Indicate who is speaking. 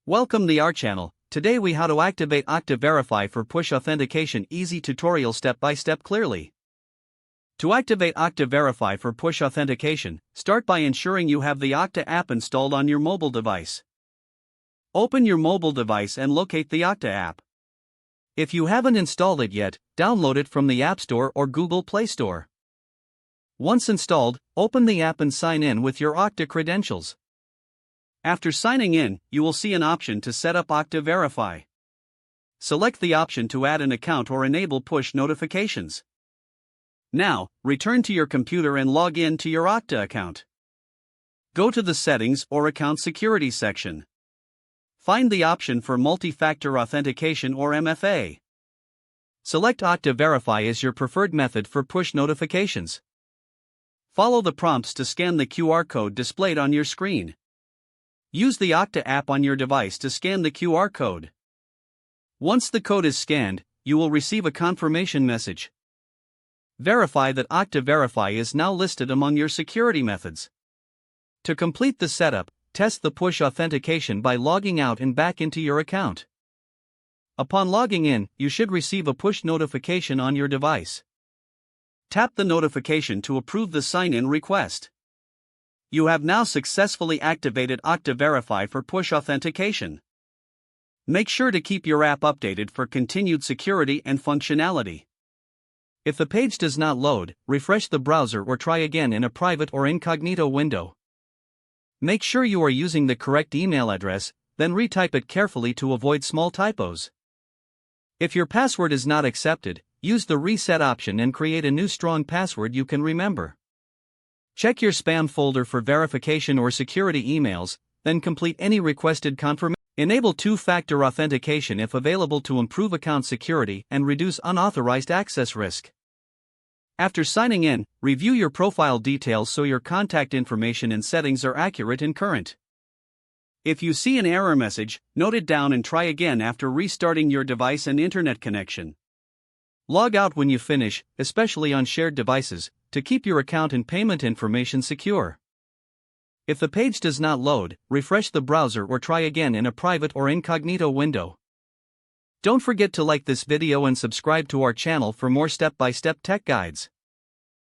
Speaker 1: Welcome to our channel. Today we how to activate Okta Verify for push authentication. Easy tutorial step by step clearly. To activate Okta Verify for push authentication, start by ensuring you have the Okta app installed on your mobile device. Open your mobile device and locate the Okta app. If you haven't installed it yet, download it from the App Store or Google Play Store. Once installed, open the app and sign in with your Okta credentials. After signing in, you will see an option to set up Okta Verify. Select the option to add an account or enable push notifications. Now, return to your computer and log in to your Okta account. Go to the Settings or Account Security section. Find the option for Multi-Factor Authentication or MFA. Select Okta Verify as your preferred method for push notifications. Follow the prompts to scan the QR code displayed on your screen. Use the Okta app on your device to scan the QR code. Once the code is scanned, you will receive a confirmation message. Verify that Okta Verify is now listed among your security methods. To complete the setup, test the push authentication by logging out and back into your account. Upon logging in, you should receive a push notification on your device. Tap the notification to approve the sign-in request. You have now successfully activated Okta Verify for push authentication. Make sure to keep your app updated for continued security and functionality. If the page does not load, refresh the browser or try again in a private or incognito window. Make sure you are using the correct email address, then retype it carefully to avoid small typos. If your password is not accepted, use the reset option and create a new strong password you can remember. Check your spam folder for verification or security emails, then complete any requested confirmation. Enable two-factor authentication if available to improve account security and reduce unauthorized access risk. After signing in, review your profile details so your contact information and settings are accurate and current. If you see an error message, note it down and try again after restarting your device and internet connection. Log out when you finish, especially on shared devices, to keep your account and payment information secure. If the page does not load, refresh the browser or try again in a private or incognito window. Don't forget to like this video and subscribe to our channel for more step-by-step tech guides.